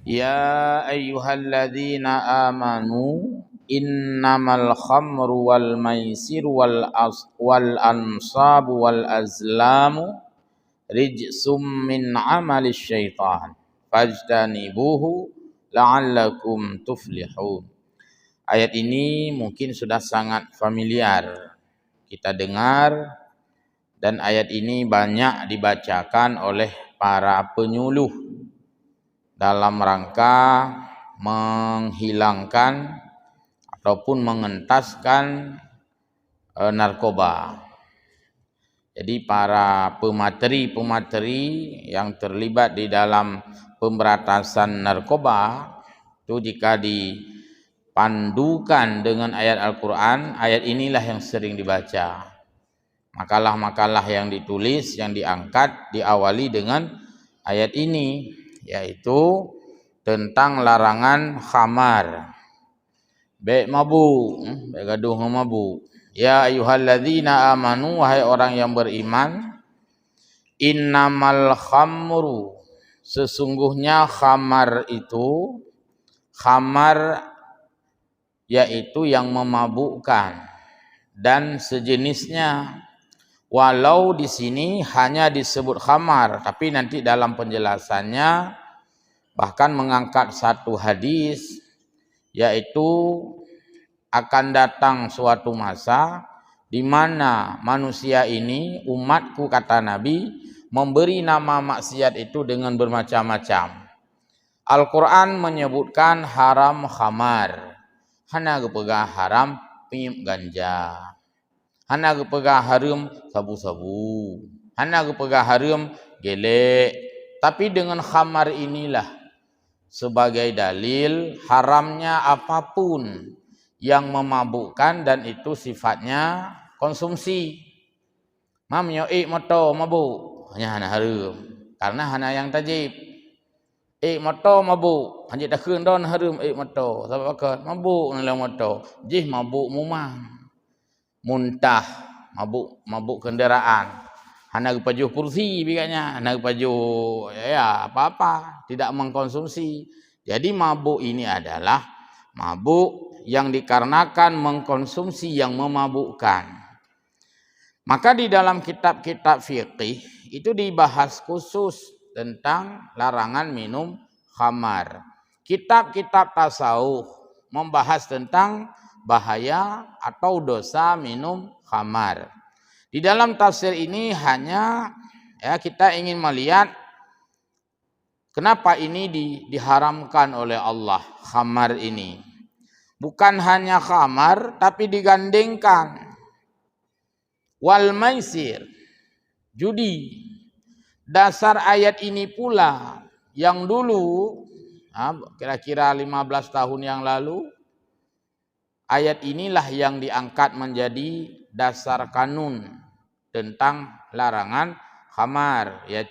Ya ayyuhalladzina amanu innamal khamru wal maisiru wal ansabu wal azlamu rijsum min amali syaitan fajtanibuhu la'allakum tuflihun. Ayat ini mungkin sudah sangat familiar kita dengar, dan ayat ini banyak dibacakan oleh para penyuluh dalam rangka menghilangkan ataupun mengentaskan narkoba. Jadi para pemateri yang terlibat di dalam pemberantasan narkoba itu jika dipandukan dengan ayat Al-Quran, ayat inilah yang sering dibaca. Makalah-makalah yang ditulis, yang diangkat, diawali dengan ayat ini, yaitu tentang larangan khamar, baik mabuk, baik gaduh mabuk. Ya ayyuhalladzina amanu, wahai orang yang beriman, innamal khamru, sesungguhnya khamar itu, khamar yaitu yang memabukkan dan sejenisnya. Walau di sini hanya disebut khamar, tapi nanti dalam penjelasannya bahkan mengangkat satu hadis, yaitu akan datang suatu masa di mana manusia ini, umatku kata Nabi, memberi nama maksiat itu dengan bermacam-macam. Al-Quran menyebutkan haram khamar, hana gepegah haram piup ganja, hana gepegah haram sabu-sabu, hana gepegah haram gelek. Tapi dengan khamar inilah sebagai dalil haramnya apapun yang memabukkan dan itu sifatnya konsumsi. Mam yo moto mabuk, hanya hana haram karena hana yang tajib. Moto mabuk, hanya dah keun don haram moto, sebab apa? Mabuk dalam moto. Jih mabuk mumah. Muntah, mabuk kendaraan, hana pajuh kursi biganya, hana pajuh ya apa-apa, tidak mengkonsumsi. Jadi mabuk ini adalah mabuk yang dikarenakan mengkonsumsi yang memabukkan. Maka di dalam kitab-kitab fikih itu dibahas khusus tentang larangan minum khamar. Kitab-kitab tasawuf membahas tentang bahaya atau dosa minum khamar. Di dalam tafsir ini hanya kita ingin melihat kenapa ini diharamkan oleh Allah khamar ini. Bukan hanya khamar tapi digandengkan wal maisir, judi. Dasar ayat ini pula yang dulu kira-kira 15 tahun yang lalu, ayat inilah yang diangkat menjadi dasar kanun tentang larangan khamar, ya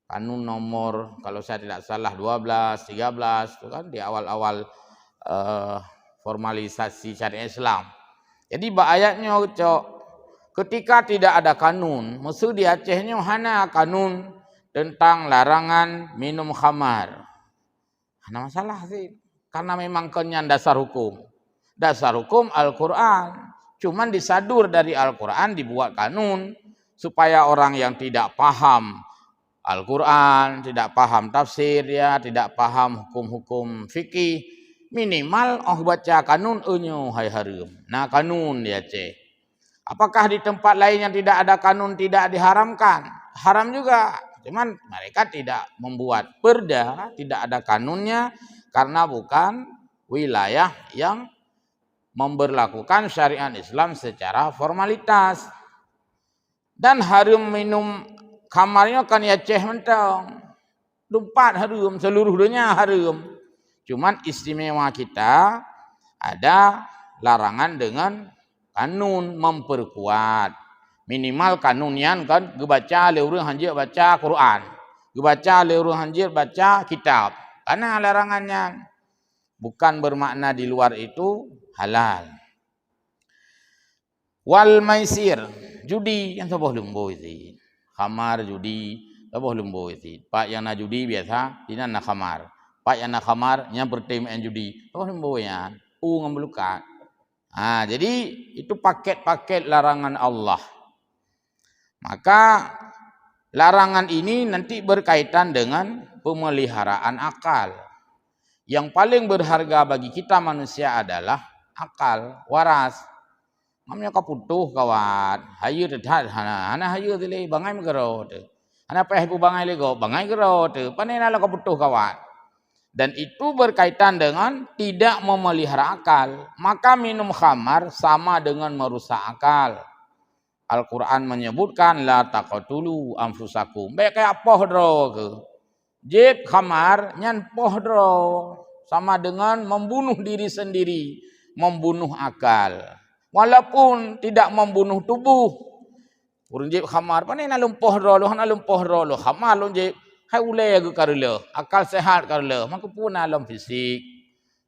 kanun nomor kalau saya tidak salah 12, 13 itu kan di awal-awal formalisasi syariat Islam. Jadi ayatnya ketika tidak ada kanun, maksud di Acehnya hana kanun tentang larangan minum khamar. Hana masalah sih, karena memang kenyan dasar hukum. Dasar hukum Al-Quran. Cuman disadur dari Al-Quran dibuat kanun supaya orang yang tidak paham Al-Quran, tidak paham tafsir, tidak paham hukum-hukum fikih, minimal baca kanun hai haram. Nah kanun dia Apakah di tempat lain yang tidak ada kanun tidak diharamkan? Haram juga. Cuman mereka tidak membuat perda, tidak ada kanunnya karena bukan wilayah yang memberlakukan syariat Islam secara formalitas. Dan haram minum khamarnya kan mentong. 4 haram, seluruh dunia haram. Cuman istimewa kita ada larangan dengan kanun memperkuat. Minimal kanunian kan gebaca leurang hanjir baca Quran, gebaca leurang hanjir baca kitab. Karena larangannya bukan bermakna di luar itu halal. Wal maisir, judi yang sebuah lembu itu. Khamar judi sebuah lembu itu. Pak yang nak judi biasa, ini nak khamar. Pak yang nak khamar, yang bertem yang judi. Oh, semboyan. Ngambelukat. Jadi itu paket-paket larangan Allah. Maka larangan ini nanti berkaitan dengan pemeliharaan akal. Yang paling berharga bagi kita manusia adalah akal, waras. Mamnya kau putuh kawan, hayu dedat, hana hayu tili bangai megero tu. Hana peh bu bangai lego, bangai gero tu. Panena lah kau putuh kawan. Dan itu berkaitan dengan tidak memelihara akal. Maka minum khamar sama dengan merusak akal. Al-Quran menyebutkan la taqtulu anfusakum. Baik kayak pohdro ke. Jeb khamar nyan pohdro sama dengan membunuh diri sendiri, membunuh akal. Walaupun tidak membunuh tubuh. Urang jeb khamar panena lum pohdro lo, hana lum pohdro lo. Khamar lum jeb hai ulai ke karela, akal sehat karela, maka pun alam fisik.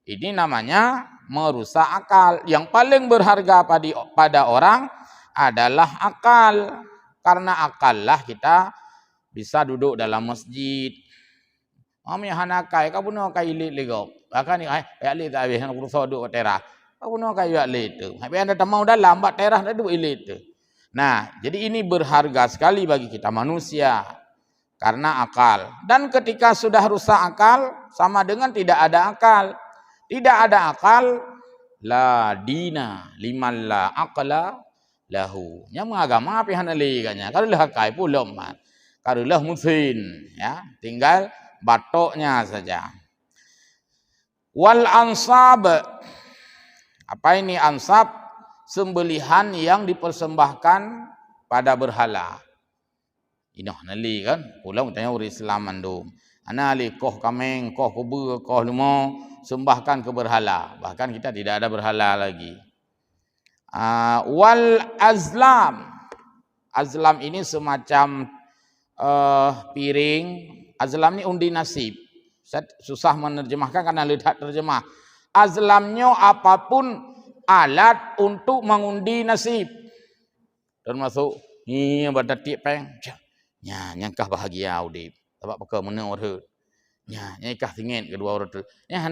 Ini namanya merusak akal. Yang paling berharga pada orang adalah akal. Karena akal lah kita bisa duduk dalam masjid. Mami hanakai, kau bunuh kai ilit lego. Bahkan ni ai ilit tak habis nak kurus duduk teras. Kau bunuh kai ilit tu. Habis anda temau dalam bak teras dah duduk ilit tu. Nah, jadi ini berharga sekali bagi kita manusia. Karena akal. Dan ketika sudah rusak akal, sama dengan tidak ada akal. Tidak ada akal, la dina liman la aqla lahu. Yang mengagama apa yang hanali katnya. Kalau lah kai pula mat. Kalau lah musin, ya, tinggal batoknya saja. Wal ansab. Apa ini ansab? Sembelihan yang dipersembahkan pada berhala. Inoh nali kan, pulang tanya orang Islam mandum. Ana ali koh kameng, koh kubu, koh lumo sembahkan ke berhala. Bahkan kita tidak ada berhala lagi. Wal azlam. Azlam ini semacam piring. Azlam ni undi nasib. Saya susah menerjemahkan karena lihat terjemah. Azlamnya apapun alat untuk mengundi nasib. Termasuk ni badan tipeng. Nyangkah bahagia udip. Sebab pakar mana orang. Nyangkah tingin kedua orang tu. Ya.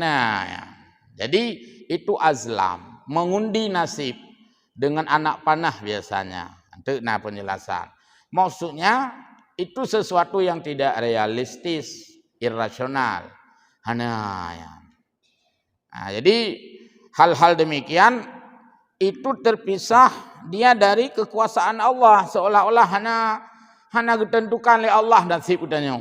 Jadi itu azlam. Mengundi nasib. Dengan anak panah biasanya. Itu penjelasan. Maksudnya itu sesuatu yang tidak realistis. Irrasional. Jadi hal-hal demikian. Itu terpisah dia dari kekuasaan Allah. Seolah-olah hana ditentukan oleh Allah nasib utanya.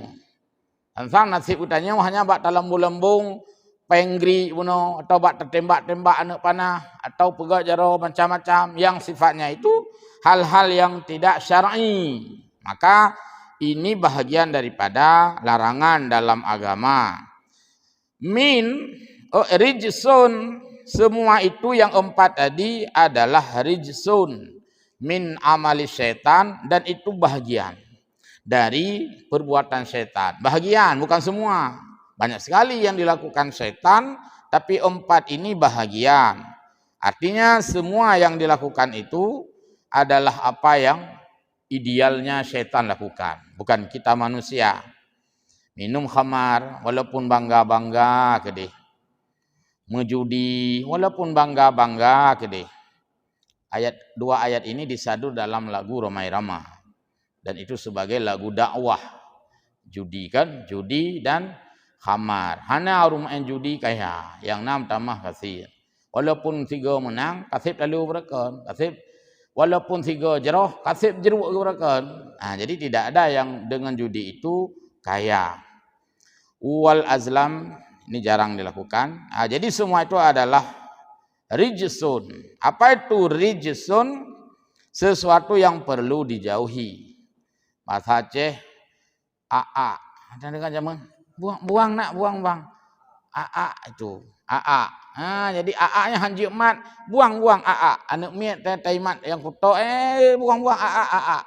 Ansang nasib utanya hanya bak dalam lembung, penggri buno atau bak tertembak-tembak anak panah atau pegak jaro macam-macam yang sifatnya itu hal-hal yang tidak syar'i. Maka ini bahagian daripada larangan dalam agama. Rijsun, semua itu yang 4 tadi adalah rijsun. Min amali syaitan, dan itu bahagian dari perbuatan syaitan. Bahagian, bukan semua. Banyak sekali yang dilakukan syaitan, tapi 4 ini bahagian. Artinya semua yang dilakukan itu adalah apa yang idealnya syaitan lakukan. Bukan kita manusia. Minum khamar, walaupun bangga-bangga kedih. Menjudi, walaupun bangga-bangga kedih. 2 ayat ini disadu dalam lagu Ramai Ramah. Dan itu sebagai lagu dakwah. Judi kan, judi dan khamar. Hana rumain judi kaya, yang 6 tamah kasih. Walaupun 3 menang, kasih lalu berakan. Kasih walaupun 3 jeroh, kasih jeruk berakan. Jadi tidak ada yang dengan judi itu kaya. Wal azlam, ini jarang dilakukan. Jadi semua itu adalah rijsun. Apa itu rijsun? Sesuatu yang perlu dijauhi. Bahasa Aceh, aa. Ada dengan zaman buang nak, buang bang. Aa itu, aa. Jadi aa-nya hanji mat, buang aa. Anak miat taimat yang kuto, buang aa.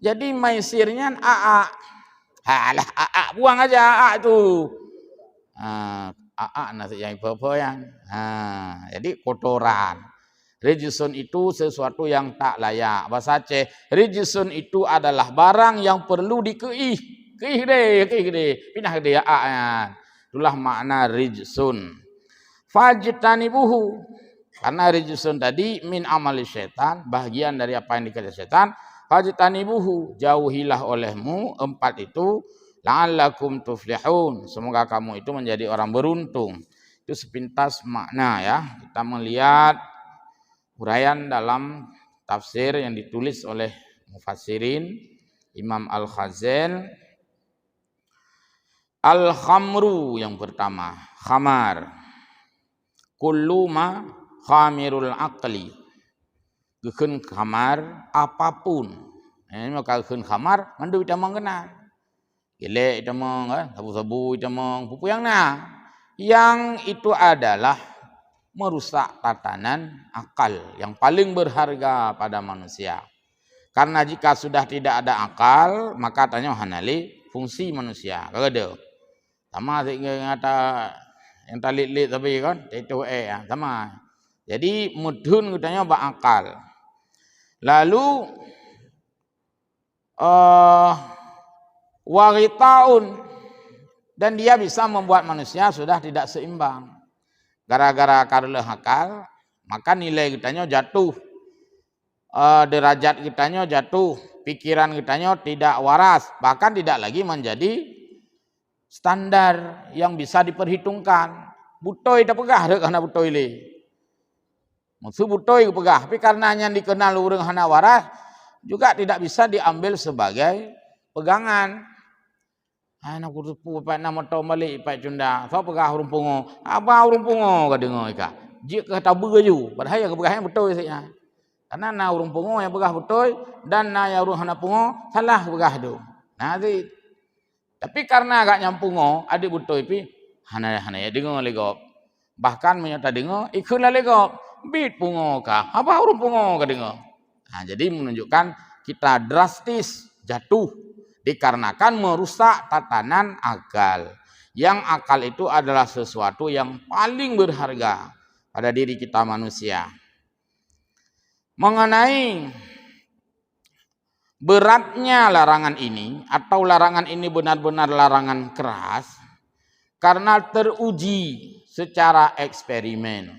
Jadi maisirnya aa. Halah aa, buang aja aa itu. Nasi yang apa-apa. Jadi kotoran. Rijsun itu sesuatu yang tak layak. Bahasa Aceh, rijsun itu adalah barang yang perlu dikeih. Keih deh. Pindah deh Itulah makna rijsun. Fajtanibuhu. Karena rijsun tadi min amali syaitan, bagian dari apa yang dikerjakan setan. Fajtanibuhu, jauhilah olehmu empat itu, la'allakum tuflihun. Semoga kamu itu menjadi orang beruntung. Itu sepintas makna ya. Kita melihat uraian dalam tafsir yang ditulis oleh mufassirin Imam Al-Khazal. Al-khamru yang pertama, khamar. Kullu ma khamirul aqli. Gekeun khamar apapun. Ini maka gekeun khamar mandu kita mengenal. Gile kita meng, sabu-sabu kita meng, pupuyang na. Yang itu adalah merusak tatanan akal yang paling berharga pada manusia. Karena jika sudah tidak ada akal, maka tanya hanali fungsi manusia. Kagak sama yang kata yang talit-lit tapi kan itu ya sama. Jadi mudhun katanya berakal. Lalu waritaun, dan dia bisa membuat manusia sudah tidak seimbang. Gara-gara karena akal, maka nilai kitanya jatuh, derajat kitanya jatuh, pikiran kitanya tidak waras, bahkan tidak lagi menjadi standar yang bisa diperhitungkan. Butoi tak pegah dek karena butoi le. Maksud butoi pegah, tapi karena yang dikenal urang hana waras juga tidak bisa diambil sebagai pegangan. Anak kurupu pak nama tau balik pak cunda. So pegah urung pungo. Apa urung pungo ka dengo ika. Jik kata beraju. Padahal yang pegahnya butoi saja. Karena na urung pungo yang pegah butoi dan na yang urung hana pungo salah pegah tu. Nah itu. Tapi karena agak nyampungo, adik butoi pi hana ya dengo legok. Bahkan menyata dengo ikut legok. Bit pungo ka. Apa urung pungo ka dengo. Nah, jadi menunjukkan kita drastis jatuh dikarenakan merusak tatanan akal. Yang akal itu adalah sesuatu yang paling berharga pada diri kita manusia. Mengenai beratnya larangan ini, atau larangan ini benar-benar larangan keras, karena teruji secara eksperimen,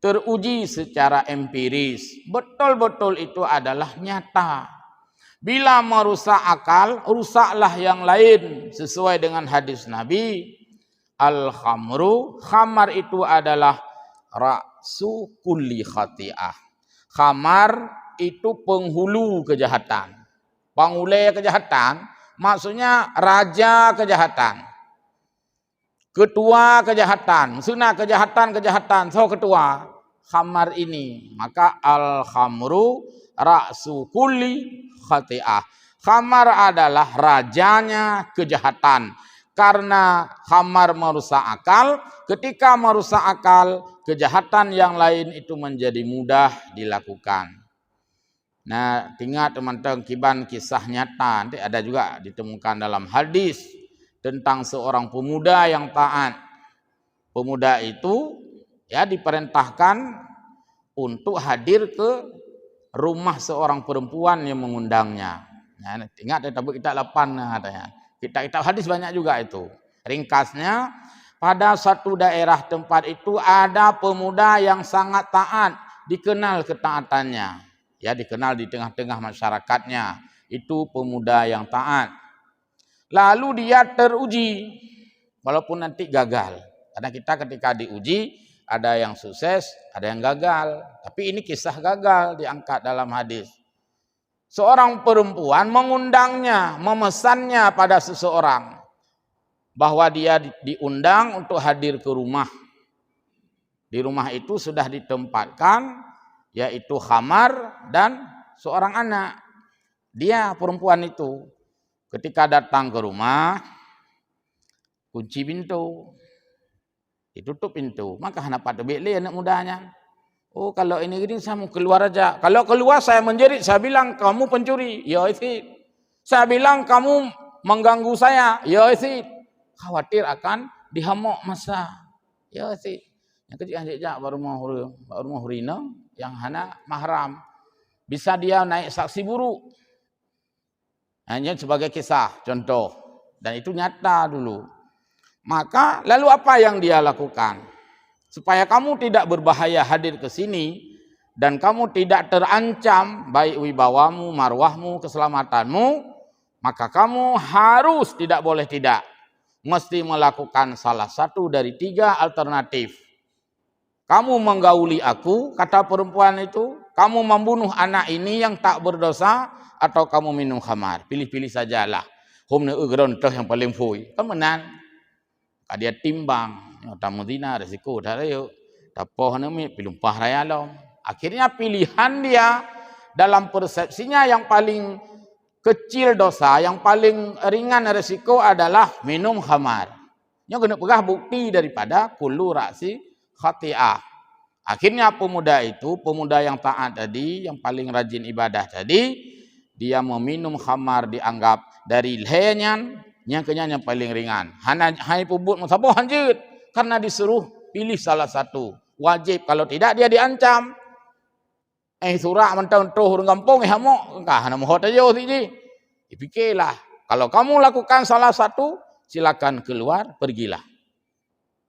teruji secara empiris, betul-betul itu adalah nyata. Bila merusak akal, rusaklah yang lain, sesuai dengan hadis Nabi, al-khamru, khamar itu adalah ra'su kulli khati'ah. Khamar itu penghulu kejahatan. Pangulai kejahatan, maksudnya raja kejahatan, ketua kejahatan, maksudnya kejahatan, so ketua khamar ini. Maka al-khamru ra'su kulli khati'ah. Khamar adalah rajanya kejahatan. Karena khamar merusak akal, ketika merusak akal, kejahatan yang lain itu menjadi mudah dilakukan. Nah, ingat teman-teman kiban kisah nyata, nanti ada juga ditemukan dalam hadis tentang seorang pemuda yang taat. Pemuda itu ya diperintahkan untuk hadir ke rumah seorang perempuan yang mengundangnya. Nah, ingat kita 8 katanya. Kitab hadis banyak juga itu. Ringkasnya, pada satu daerah tempat itu ada pemuda yang sangat taat, dikenal ketaatannya. Ya, dikenal di tengah-tengah masyarakatnya. Itu pemuda yang taat. Lalu dia teruji, walaupun nanti gagal. Karena kita ketika diuji, ada yang sukses, ada yang gagal. Tapi ini kisah gagal diangkat dalam hadis. Seorang perempuan mengundangnya, memesannya pada seseorang. Bahwa dia diundang untuk hadir ke rumah. Di rumah itu sudah ditempatkan yaitu khamar dan seorang anak. Dia perempuan itu ketika datang ke rumah, kunci pintu, ditutup pintu. Maka kenapa tebeli anak mudanya? Oh, kalau ini gini saya mau keluar aja. Kalau keluar saya menjerit, saya bilang kamu pencuri. Ya isi. Saya bilang kamu mengganggu saya. Ya isi. Khawatir akan dihamok masa. Ya isi. Yang kecil aja baru mau hurino yang hana mahram. Bisa dia naik saksi buruk. Hanya sebagai kisah, contoh. Dan itu nyata dulu. Maka lalu apa yang dia lakukan? Supaya kamu tidak berbahaya hadir ke sini dan kamu tidak terancam baik wibawamu, marwahmu, keselamatanmu, maka kamu harus tidak boleh tidak mesti melakukan salah satu dari 3 alternatif. Kamu menggauli aku, kata perempuan itu, kamu membunuh anak ini yang tak berdosa, atau kamu minum khamar. Pilih-pilih sajalah. Humna ugerontah yang paling fui. Kan menang. Dia timbang. Tamu zina resiko dah rayu. Tapoh nami pilumpah raya lom. Akhirnya pilihan dia dalam persepsinya yang paling kecil dosa, yang paling ringan resiko adalah minum khamar. Yang kena pegah bukti daripada kullu ra'si khati'ah. Akhirnya pemuda itu, pemuda yang taat tadi, yang paling rajin ibadah tadi, dia meminum khamar dianggap dari lehenyan, yang kenyang yang paling ringan. Hai pubut musabah hanjut. Karena disuruh pilih salah satu. Wajib, kalau tidak dia diancam. Surak mentah-mentah orang kampung, hamuk. Engkau nak mohon aja sini. Dipikirlah. Kalau kamu lakukan salah satu, silakan keluar, pergilah.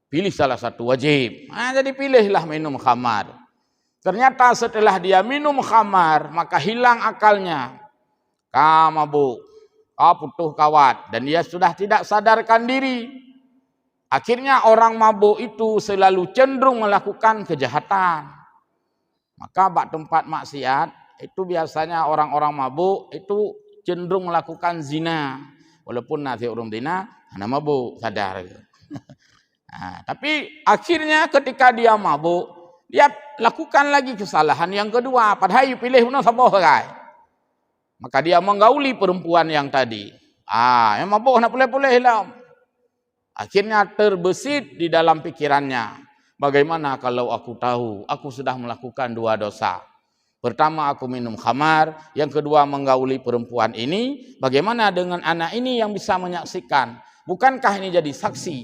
Pilih salah satu, wajib. Jadi pilihlah minum khamar. Ternyata setelah dia minum khamar, maka hilang akalnya. Mabuk. Putuh kawat. Dan dia sudah tidak sadarkan diri. Akhirnya orang mabuk itu selalu cenderung melakukan kejahatan. Maka bak tempat maksiat, itu biasanya orang-orang mabuk itu cenderung melakukan zina. Walaupun nanti orang zina, hanya mabuk, sadar. Tapi akhirnya ketika dia mabuk, dia lakukan lagi kesalahan yang kedua. Padahal pilih sabah kai. Maka dia menggauli perempuan yang tadi. Yang mabuk nak boleh-boleh lah. Akhirnya terbesit di dalam pikirannya. Bagaimana kalau aku tahu aku sudah melakukan 2 dosa. Pertama aku minum khamar. Yang kedua menggauli perempuan ini. Bagaimana dengan anak ini yang bisa menyaksikan. Bukankah ini jadi saksi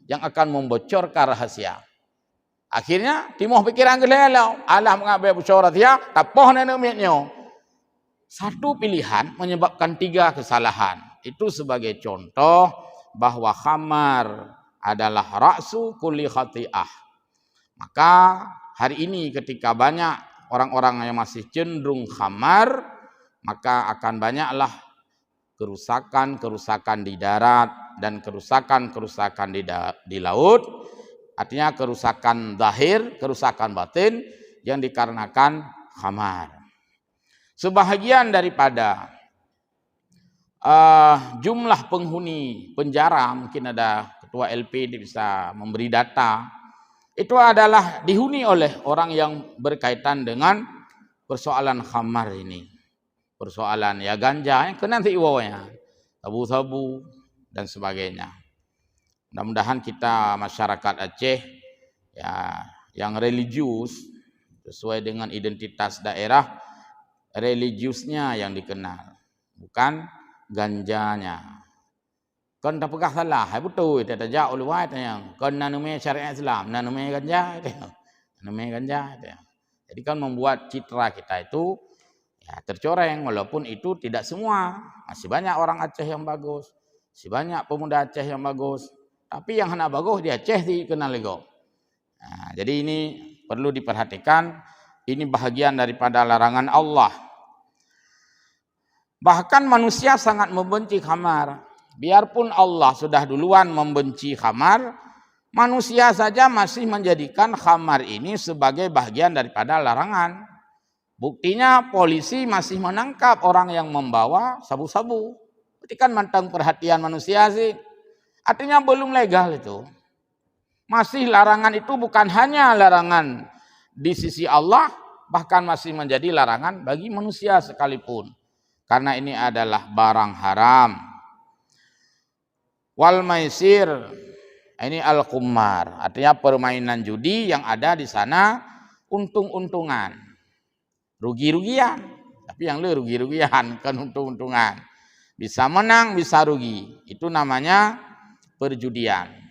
yang akan membocorkan rahasia. Akhirnya timuh pikiran gelelau. Allah mengambil bocor rahasia. Tapoh nenek. Satu pilihan menyebabkan 3 kesalahan. Itu sebagai contoh bahwa khamar adalah ra'su kulli khati'ah. Maka hari ini ketika banyak orang-orang yang masih cenderung khamar, maka akan banyaklah kerusakan-kerusakan di darat dan kerusakan-kerusakan di laut. Artinya kerusakan zahir, kerusakan batin yang dikarenakan khamar. Sebahagian daripada jumlah penghuni penjara, mungkin ada ketua LP dia bisa memberi data, itu adalah dihuni oleh orang yang berkaitan dengan persoalan khamar ini. Persoalan ya ganja, yang kena nanti iwawanya, sabu-sabu dan sebagainya. Mudah-mudahan kita masyarakat Aceh ya yang religius sesuai dengan identitas daerah, religiusnya yang dikenal, bukan ganjanya. Kan tak pegah salah, betul itu tajak oleh wahai yang kan nanume syariat Islam, nanume ganja itu. Nanume ganja itu. Jadi kan membuat citra kita itu ya tercoreng, walaupun itu tidak semua. Masih banyak orang Aceh yang bagus, masih banyak pemuda Aceh yang bagus. Tapi yang hanya bagus di Aceh dikenal lego. Jadi ini perlu diperhatikan, ini bahagian daripada larangan Allah. Bahkan manusia sangat membenci khamar. Biarpun Allah sudah duluan membenci khamar, manusia saja masih menjadikan khamar ini sebagai bahagian daripada larangan. Buktinya polisi masih menangkap orang yang membawa sabu-sabu. Itu kan mantang perhatian manusia sih. Artinya belum legal itu. Masih larangan itu bukan hanya larangan di sisi Allah, bahkan masih menjadi larangan bagi manusia sekalipun. Karena ini adalah barang haram. Wal maisir, ini al-qumar, artinya permainan judi yang ada di sana untung-untungan, rugi-rugian. Tapi yang lu rugi-rugian, kan untung-untungan. Bisa menang, bisa rugi. Itu namanya perjudian.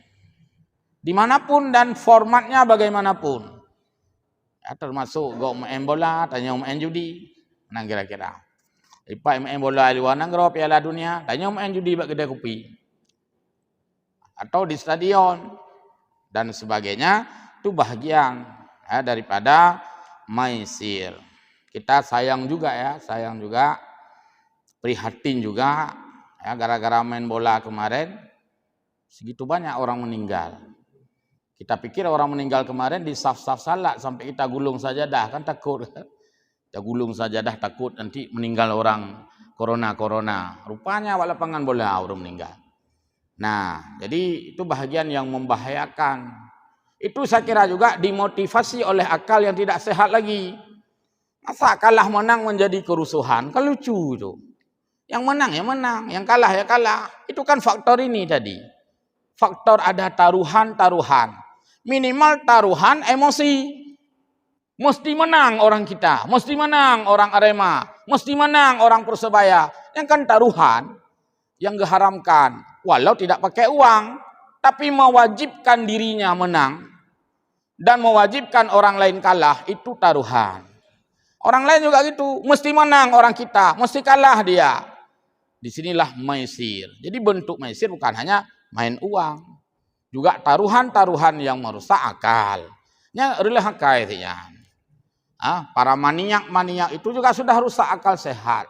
Dimanapun dan formatnya bagaimanapun. Ya, termasuk go main bola, tanya main judi, menang kira-kira. Ipak main bola di luar negara Piala Dunia, tanya main judi bak kedai kopi. atau di stadion dan sebagainya, itu bahagian daripada maisir. Kita sayang juga prihatin juga gara-gara main bola kemarin segitu banyak orang meninggal. Kita pikir orang meninggal kemarin di saf-saf salat sampai kita gulung sajadah, kan takut. Kita gulung sajadah takut nanti meninggal orang corona. Rupanya wala lapangan bola orang meninggal. Nah, jadi itu bahagian yang membahayakan. Itu saya kira juga dimotivasi oleh akal yang tidak sehat lagi. Masa kalah menang menjadi kerusuhan? Kan lucu itu. Yang menang ya menang, yang kalah ya kalah. Itu kan faktor ini tadi. Faktor ada taruhan. Minimal taruhan emosi. Mesti menang orang kita, mesti menang orang Arema, mesti menang orang Persebaya. Yang kan taruhan yang diharamkan. Walau tidak pakai uang, tapi mewajibkan dirinya menang dan mewajibkan orang lain kalah, itu taruhan. Orang lain juga gitu, mesti menang orang kita, mesti kalah dia. Disinilah maisir. Jadi bentuk maisir bukan hanya main uang, juga taruhan-taruhan yang merusak akal. Nya rela hakainya. Para maniak itu juga sudah rusak akal sehat.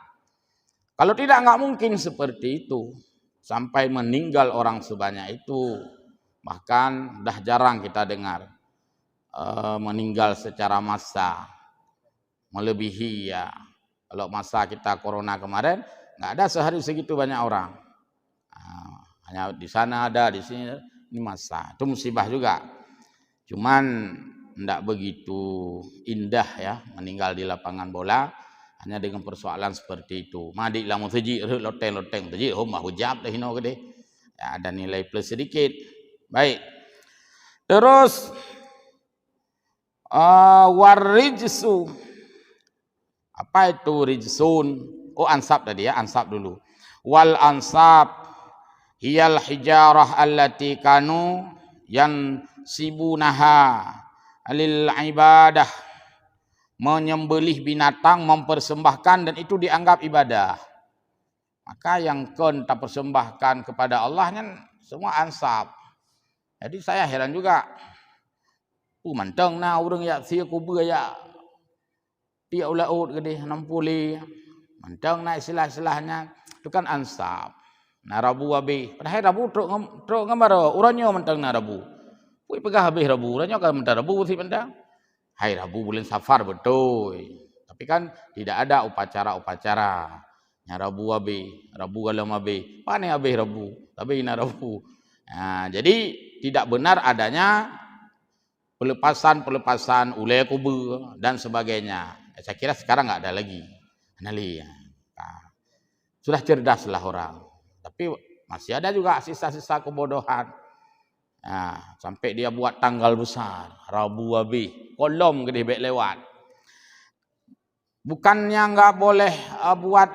Kalau tidak, nggak mungkin seperti itu. Sampai meninggal orang sebanyak itu. Bahkan dah jarang kita dengar meninggal secara massa. Melebihi ya. Kalau masa kita corona kemarin, nggak ada sehari segitu banyak orang. Hanya di sana ada, di sini ini massa. Itu musibah juga. Cuman tidak begitu indah ya meninggal di lapangan bola hanya dengan persoalan seperti itu. Madik lamu teji loteng teji mah hujab dah hino gede. Ya, ada nilai plus sedikit. Baik. Terus warijsu. Apa itu rijsun? Oh, ansab tadi ya, ansab dulu. Wal ansab hiyal hijarah allati kanu yansibunaha alil ibadah, menyembelih binatang, mempersembahkan, dan itu dianggap ibadah. Maka yang kita persembahkan kepada Allah kan semua ansab. Jadi saya heran juga. Manteng na orang ya sia kubur ya dia ulaut gede 60. Manteng na istilah-istilahnya itu kan ansab. Na rabu abi. Padahal rabu truk ngambar uranyo manteng na rabu. Pui pegah habis rabu, ranyo kan mentah rabu sih pandang. Hai rabu bulan Safar betul. Tapi kan tidak ada upacara-upacara. Nya rabu habis, rabu galam habis. Pane habis rabu, tapi ina rabu. Nah, jadi tidak benar adanya pelepasan ulai kubur dan sebagainya. Saya kira sekarang nggak ada lagi. Sudah cerdaslah orang. Tapi masih ada juga sisa-sisa kebodohan. Nah, sampai dia buat tanggal besar, Rabu habis, kolom gede baik lewat. Bukannya nggak boleh buat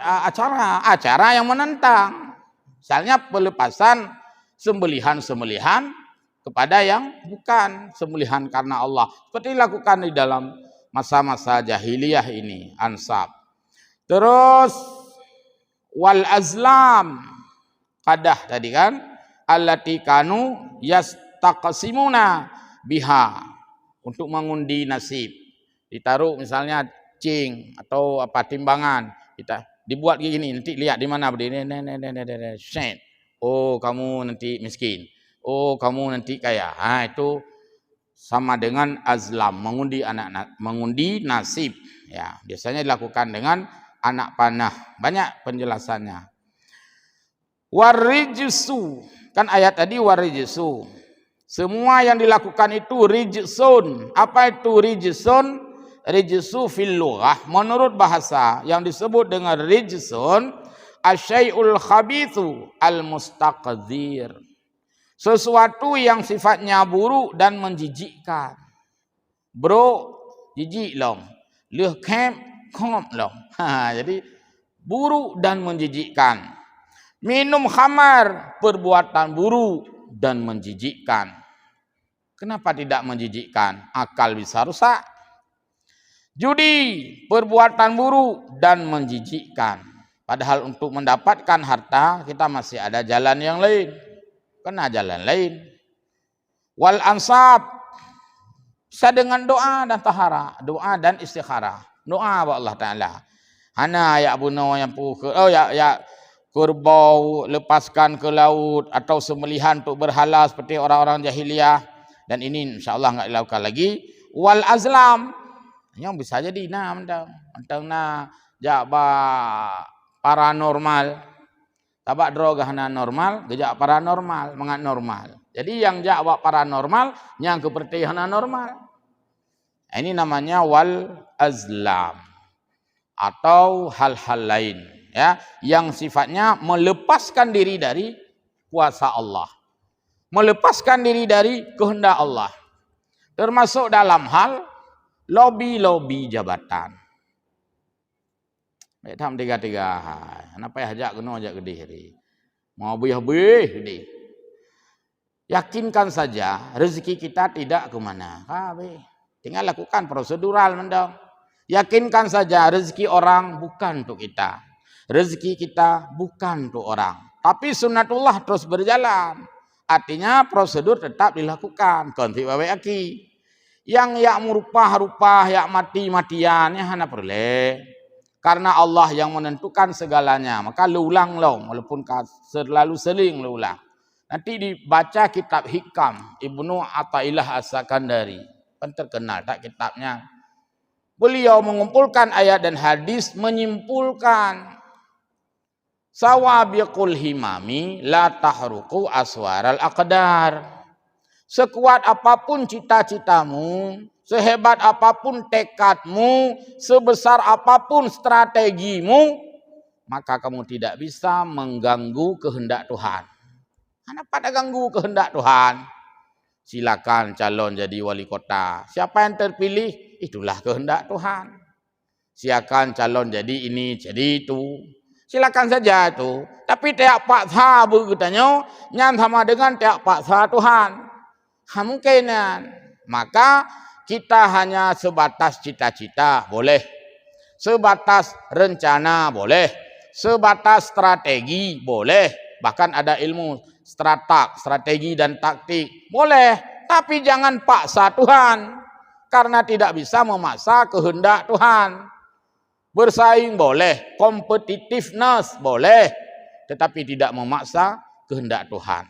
acara yang menentang. Misalnya pelepasan sembelihan kepada yang bukan sembelihan karena Allah. Seperti dilakukan di dalam masa-masa jahiliyah ini, ansab. Terus wal azlam, qadah tadi kan, allati kanu yastaqsimuna biha, untuk mengundi nasib. Ditaruh misalnya cing atau apa timbangan, kita dibuat gini, nanti lihat di mana berdiri. Oh, kamu nanti miskin. Oh, kamu nanti kaya. Itu sama dengan azlam, mengundi nasib. Ya, biasanya dilakukan dengan anak panah. Banyak penjelasannya. Warijsu, kan ayat tadi warijsu. Semua yang dilakukan itu rijsun. Apa itu rijsun? Rijsu fil lughah, menurut bahasa yang disebut dengan rijsun, asyai'ul khabithu al mustaqdzir. Sesuatu yang sifatnya buruk dan menjijikkan. Bro, jijik long. Leh kem kom long. Jadi buruk dan menjijikkan. Minum khamar, perbuatan buruk dan menjijikkan. Kenapa tidak menjijikkan? Akal bisa rusak. Judi, perbuatan buruk dan menjijikkan. Padahal untuk mendapatkan harta kita masih ada jalan yang lain. kena jalan lain. Wal ansab, bisa dengan doa dan tahara, doa dan istikharah. Doa kepada Allah Taala. Hana ya bunuh yang ya kerbau lepaskan ke laut atau sembelihan untuk berhala seperti orang-orang jahiliyah, dan ini insyaallah enggak dilakukan lagi. Wal azlam, yang bisa jadi mentang jaba paranormal, tabak droga hana normal, gejak paranormal, mengat normal. Jadi yang jawab paranormal, yang seperti hana normal. Ini namanya wal azlam atau hal-hal lain, ya, yang sifatnya melepaskan diri dari kuasa Allah, melepaskan diri dari kehendak Allah, termasuk dalam hal lobi jabatan. Tam tiga, kenapa ya ajak kena ajak gede hari, mau habis gede. Yakinkan saja rezeki kita tidak kemana, tinggal lakukan prosedural mendong. Yakinkan saja rezeki orang bukan untuk kita. Rezeki kita bukan untuk orang. Tapi sunnatullah terus berjalan. Artinya prosedur tetap dilakukan. Konti wawe aki. Yang yak merupah-rupah, yak mati-matian, ya hana perle. Karena Allah yang menentukan segalanya. Maka luulang lo, walaupun selalu seling luulang. Nanti dibaca kitab Hikam Ibnu Athaillah As-Sakandari. Kan terkenal tak kitabnya. Beliau mengumpulkan ayat dan hadis, menyimpulkan sawabiqul himami la tahruku aswaral aqdar. Sekuat apapun cita-citamu, sehebat apapun tekadmu, sebesar apapun strategimu, maka kamu tidak bisa mengganggu kehendak Tuhan. Kenapa ada ganggu kehendak Tuhan? Silakan calon jadi wali kota. Siapa yang terpilih? Itulah kehendak Tuhan. Silakan calon jadi ini, jadi itu. Silakan saja itu. Tapi tiap paksa begitanya, nyan sama dengan tiap paksa Tuhan. Mungkinan. Maka kita hanya sebatas cita-cita, boleh. Sebatas rencana, boleh. Sebatas strategi, boleh. Bahkan ada ilmu strategi dan taktik, boleh. Tapi jangan paksa Tuhan. Karena tidak bisa memaksa kehendak Tuhan. Bersaing boleh, competitiveness boleh, tetapi tidak memaksa kehendak Tuhan.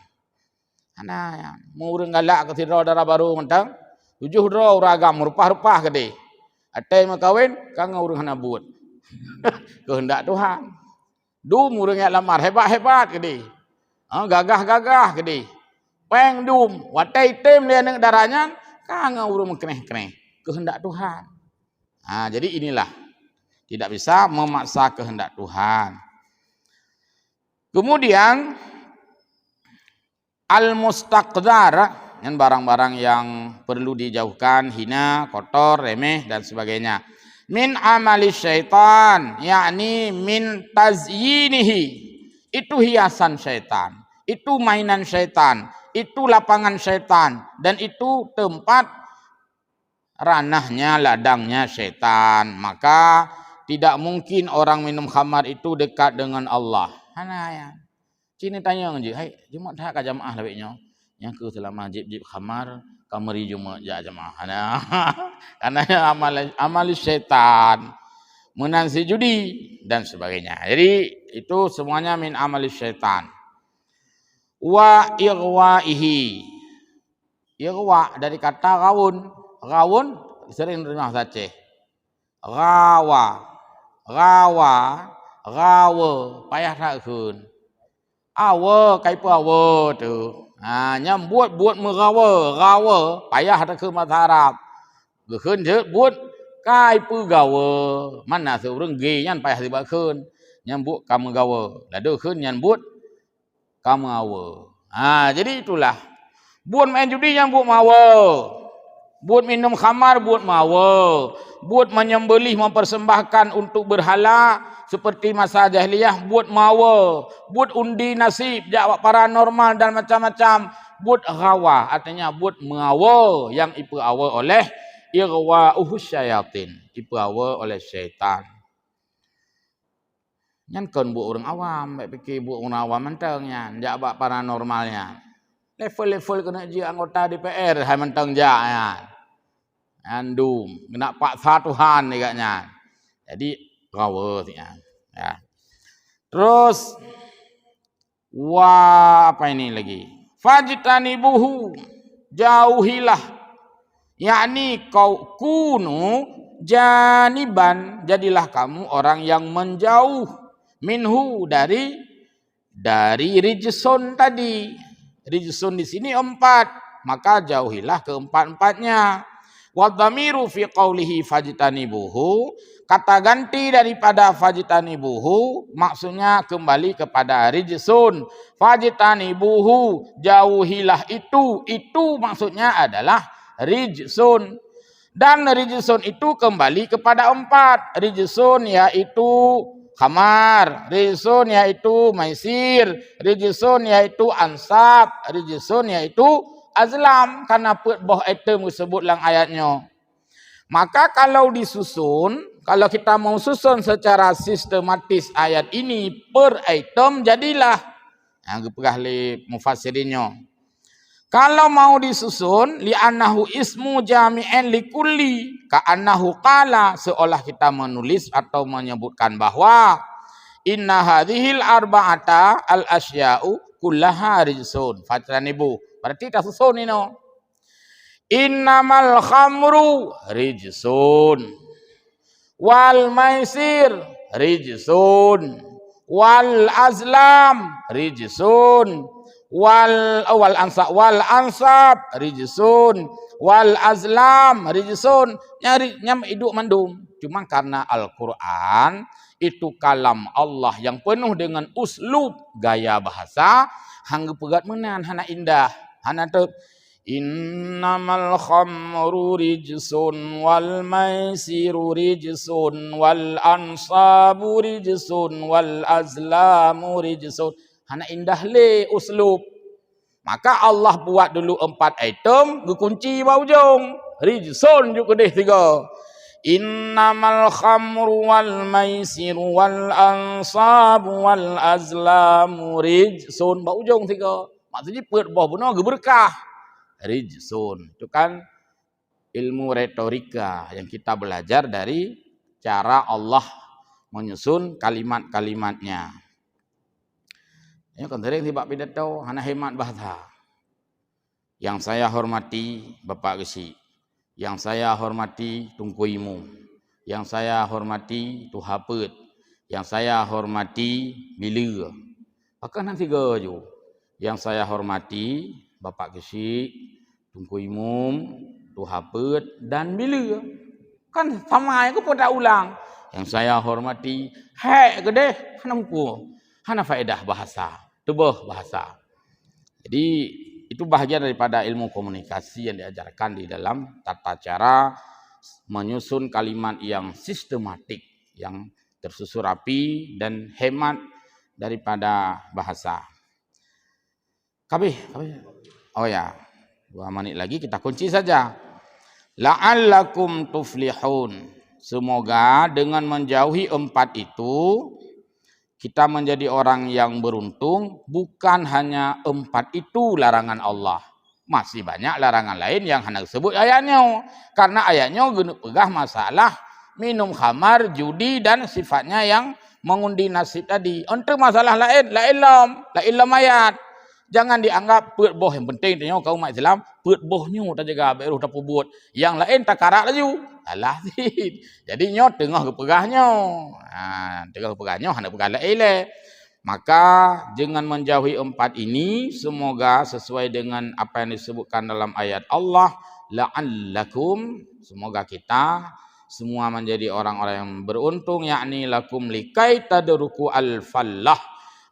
Karena mau urang galak ke tiro darah baru mentang, 7 dro ragam rupah-rupah gede. Atai makawin kang urang hana buat. Kehendak Tuhan. Dum urang yang lamar hebat-hebat gede. Gagah-gagah gede. Peng dum, watai tem dia neng darahnya, kang urang keneh-keneh. Kehendak Tuhan. Jadi inilah, tidak bisa memaksa kehendak Tuhan. Kemudian al-mustaqdar, yang barang-barang yang perlu dijauhkan, hina, kotor, remeh dan sebagainya. Min amali syaitan, yakni min tazyinihi. Itu hiasan syaitan, itu mainan syaitan, itu lapangan syaitan, dan itu tempat ranahnya, ladangnya syaitan. Maka tidak mungkin orang minum khamar itu dekat dengan Allah. Ya. Cini tanya ngaji, hai Jumat tak ka jamaah labeknya. Yang ke selama jib khamar, kamari Jumat ja jamaah. Karena amal syaitan, menang si judi dan sebagainya. Jadi itu semuanya min amal syaitan. Wa irwaihi. Irwa dari kata rawun. Rawun sering dengar saja. Rawa, payah tak kun. Awa, kaipu awa tu. Nyambut buat rawa, payah tak kun mata Arab. Kun je buat kaipu gawa. Mana seorang gay nyan payah tiba kun. Nyambut kamu gawa. Lalu kun nyambut kamu awa. Jadi itulah. Buat main judi nyambut mawa. Buat minum khamar, buat mawa. Buat menyembelih, mempersembahkan untuk berhala seperti masa jahiliyah, buat mawa. Buat undi nasib, jawab paranormal dan macam-macam. Buat rawa, artinya buat mawa yang ipawa oleh irwa'uhu syayatin, ipawa oleh syaitan. Nyan kan buat orang awam, baik fikir buat orang awam mentangnya, jawab paranormalnya. Level-level kena je anggota DPR hai mentang ja ya. Andum kena paksa Tuhan agaknya. Jadi rawa ya. Terus apa ini lagi? Fajtanibuhu, jauhilah. Yakni kau kunu janiban, jadilah kamu orang yang menjauh minhu dari rijsun tadi. Rijsun di sini 4, maka jauhilah keempat-empatnya. Wa dhamiru fi qawlihi fajtanibuhu, kata ganti daripada fajtanibuhu maksudnya kembali kepada rijsun. Fajtanibuhu, jauhilah itu maksudnya adalah rijsun. Dan rijsun itu kembali kepada 4. Rijsun yaitu khamar, rijsun yaitu maisir, rijsun yaitu ansab, rijsun yaitu azlam, karena boh item disebut dalam ayatnya. Maka kalau disusun, kalau kita mau susun secara sistematis ayat ini per item, jadilah yang pegah li mufassirinnya. Kalau mau disusun li'annahu ismu jami'an likulli, ka'annahu qala, seolah kita menulis atau menyebutkan bahwa inna hadhil arba'ata al-asya'u kullaha rijsun fatranibu. Berarti kita susun ini. Innamal khamru rijsun wal maisir rijsun wal azlam rijsun wal ansab rijsun wal azlam rijsun. Nyam hidup mandum. Cuma karena Al-Quran itu kalam Allah yang penuh dengan uslub gaya bahasa, hangga pegat menan hana indah, hana tu innamal khamru rijsun wal maisiru rijsun wal ansabu rijsun wal azlamu rijsun. Hana indah le uslub. Maka Allah buat dulu 4 item, kunci bawah ujung. Rijsun juga deh 3. Innamal khamru wal maisiru wal ansabu wal azlamu rijsun bawah ujung 3. Maksudnya perut bawah benar berkah. Rijsun. Itu kan ilmu retorika yang kita belajar dari cara Allah menyusun kalimat-kalimatnya. Ini kan sering tiba pidato, hana hemat bahasa. Yang saya hormati Bapak Gesi, yang saya hormati Tunku Imu, yang saya hormati Tuhapet, yang saya hormati Bila. Maka nanti gaju. Yang saya hormati Bapak Gesi, Tunku Imum, Tuhapet dan Bila. Kan sama yang aku tak ulang. Yang saya hormati, hek gede, hana faedah bahasa. Tubuh bahasa. Jadi itu bahagian daripada ilmu komunikasi yang diajarkan di dalam tata cara menyusun kalimat yang sistematik, yang tersusun rapi dan hemat daripada bahasa. Kabeh. Oh ya, 2 menit lagi kita kunci saja. La'allakum tuflihun. Semoga dengan menjauhi 4 itu kita menjadi orang yang beruntung. Bukan hanya 4 itu larangan Allah. Masih banyak larangan lain yang hendak sebut ayatnya. Karena ayatnya guna pegah masalah minum khamar, judi dan sifatnya yang mengundi nasib tadi. Untuk masalah lain, la ilam ayat. Jangan dianggap perut boh yang penting tanya kaum umat Islam, perut bohnya tak jaga beruh tak buat. Yang lain tak karak laju. Alah sih. Jadi nyot tengah kepegahnya. Tengah kepegahnya hendak pegang la ilah. Maka dengan menjauhi 4 ini semoga sesuai dengan apa yang disebutkan dalam ayat Allah, la'allakum, semoga kita semua menjadi orang-orang yang beruntung, yakni lakum likai tadruku al-fallah,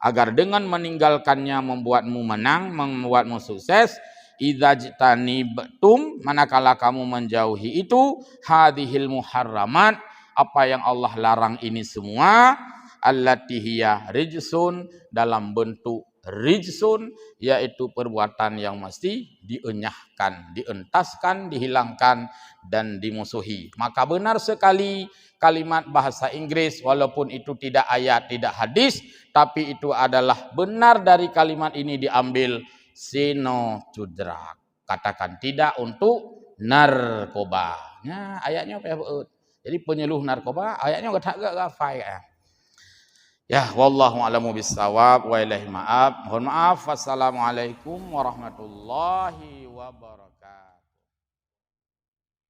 agar dengan meninggalkannya membuatmu menang, membuatmu sukses. Idza jtanibtum, manakala kamu menjauhi itu, hadhil muharramat, apa yang Allah larang ini semua, allati hiya rijsun, dalam bentuk rijsun, yaitu perbuatan yang mesti dienyahkan, dientaskan, dihilangkan dan dimusuhi. Maka benar sekali kalimat bahasa Inggris, walaupun itu tidak ayat, tidak hadis, tapi itu adalah benar dari kalimat ini diambil sino cudrak. Katakan tidak untuk narkoba. Ya, ayatnya apa ya? Jadi penyuluh narkoba, ayatnya tak gafai ya. Ya, wallahu a'lamu bissawab wa ilahi ma'ab. Mohon maaf. Wassalamualaikum warahmatullahi wabarakatuh.